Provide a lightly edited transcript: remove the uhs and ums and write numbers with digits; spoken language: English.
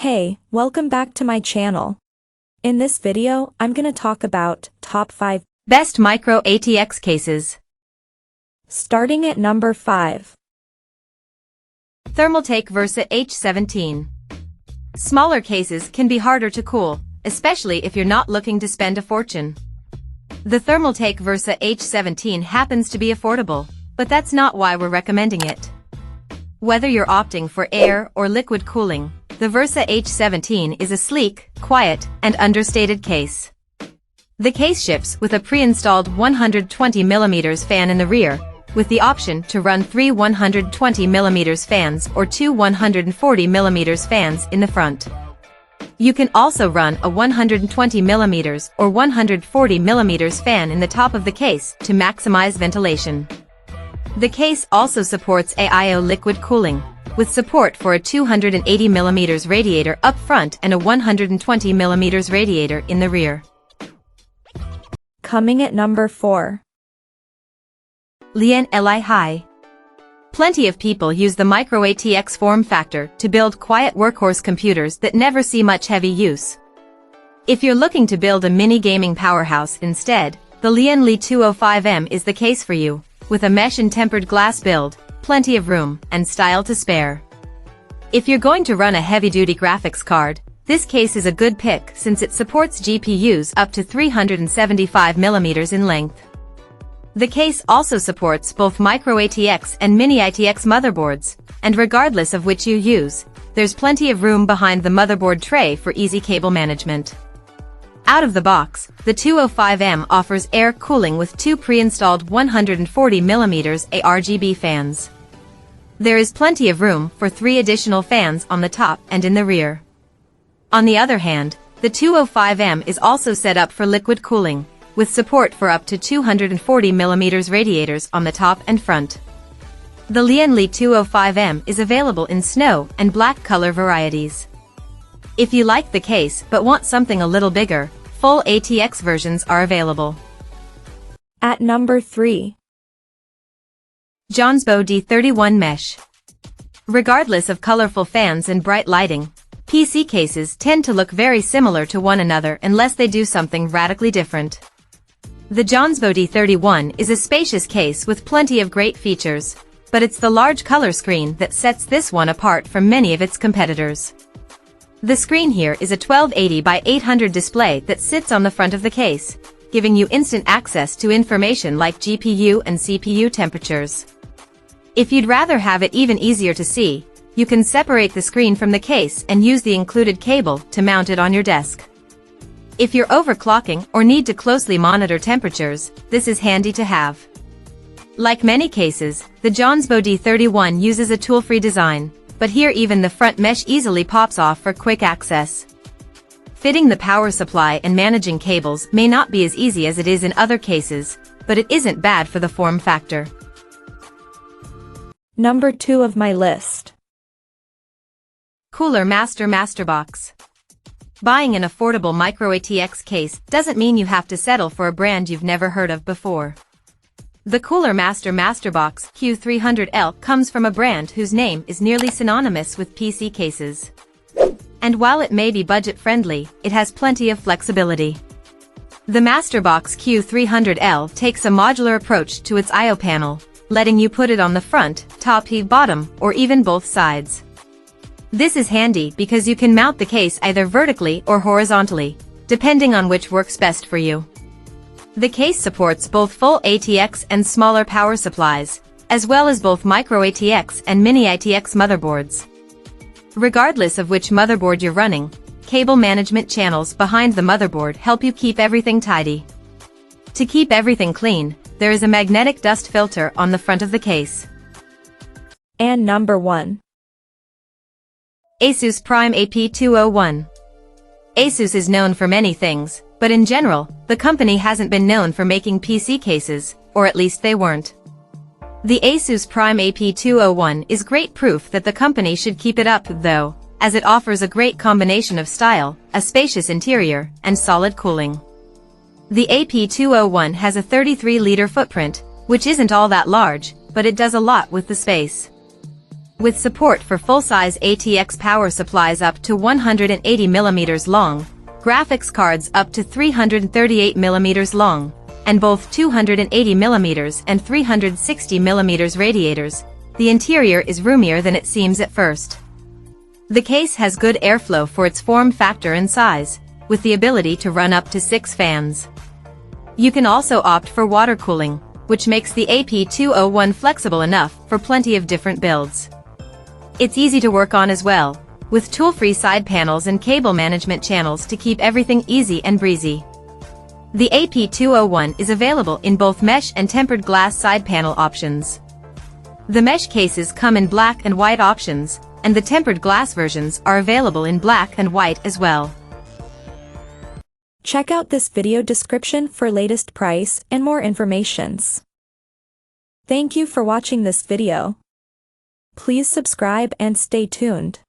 Hey, welcome back to my channel. In this video, I'm gonna talk about top 5 best micro ATX cases. Starting at number 5. Thermaltake Versa H17. Smaller cases can be harder to cool, especially if you're not looking to spend a fortune. The Thermaltake Versa H17 happens to be affordable, but that's not why we're recommending it. Whether you're opting for air or liquid cooling, the Versa H17 is a sleek, quiet, and understated case. The case ships with a pre-installed 120mm fan in the rear, with the option to run 3 120mm fans or 2 140mm fans in the front. You can also run a 120mm or 140mm fan in the top of the case to maximize ventilation. The case also supports AIO liquid cooling, with support for a 280mm radiator up front and a 120mm radiator in the rear. Coming at number 4. LIAN Li High. Plenty of people use the micro ATX form factor to build quiet workhorse computers that never see much heavy use. If you're looking to build a mini gaming powerhouse instead, the LIAN Li 205M is the case for you, with a mesh and tempered glass build, plenty of room, and style to spare. If you're going to run a heavy-duty graphics card, this case is a good pick since it supports GPUs up to 375mm in length. The case also supports both micro ATX and mini ATX motherboards, and regardless of which you use, there's plenty of room behind the motherboard tray for easy cable management. Out of the box, the 205M offers air cooling with 2 pre-installed 140mm ARGB fans. There is plenty of room for 3 additional fans on the top and in the rear. On the other hand, the 205M is also set up for liquid cooling, with support for up to 240mm radiators on the top and front. The LIAN Li 205M is available in snow and black color varieties. If you like the case but want something a little bigger, full ATX versions are available. At number 3. JONSBO D31 Mesh. Regardless of colorful fans and bright lighting, PC cases tend to look very similar to one another unless they do something radically different. The JONSBO D31 is a spacious case with plenty of great features, but it's the large color screen that sets this one apart from many of its competitors. The screen here is a 1280 by 800 display that sits on the front of the case, giving you instant access to information like GPU and CPU temperatures. If you'd rather have it even easier to see, you can separate the screen from the case and use the included cable to mount it on your desk. If you're overclocking or need to closely monitor temperatures, this is handy to have. Like many cases, the JONSBO D31 uses a tool-free design, but here even the front mesh easily pops off for quick access. Fitting the power supply and managing cables may not be as easy as it is in other cases, but it isn't bad for the form factor. Number 2 of my list. Cooler MasterBox. Buying an affordable micro ATX case doesn't mean you have to settle for a brand you've never heard of before. The Cooler MasterBox Q300L comes from a brand whose name is nearly synonymous with PC cases. And while it may be budget-friendly, it has plenty of flexibility. The MasterBox Q300L takes a modular approach to its I/O panel, letting you put it on the front, top, bottom, or even both sides. This is handy because you can mount the case either vertically or horizontally, depending on which works best for you. The case supports both full ATX and smaller power supplies, as well as both micro ATX and mini ATX motherboards. Regardless of which motherboard you're running, cable management channels behind the motherboard help you keep everything tidy. To keep everything clean, there is a magnetic dust filter on the front of the case. And number 1. ASUS Prime AP201. ASUS is known for many things, but in general, the company hasn't been known for making PC cases, or at least they weren't. The ASUS Prime AP201 is great proof that the company should keep it up though, as it offers a great combination of style, a spacious interior, and solid cooling. The AP201 has a 33-liter footprint, which isn't all that large, but it does a lot with the space. With support for full-size ATX power supplies up to 180mm long, graphics cards up to 338mm long, and both 280mm and 360mm radiators, the interior is roomier than it seems at first. The case has good airflow for its form factor and size, with the ability to run up to 6 fans. You can also opt for water cooling, which makes the AP201 flexible enough for plenty of different builds. It's easy to work on as well, with tool-free side panels and cable management channels to keep everything easy and breezy. The AP201 is available in both mesh and tempered glass side panel options. The mesh cases come in black and white options, and the tempered glass versions are available in black and white as well. Check out this video description for latest price and more informations. Thank you for watching this video. Please subscribe and stay tuned.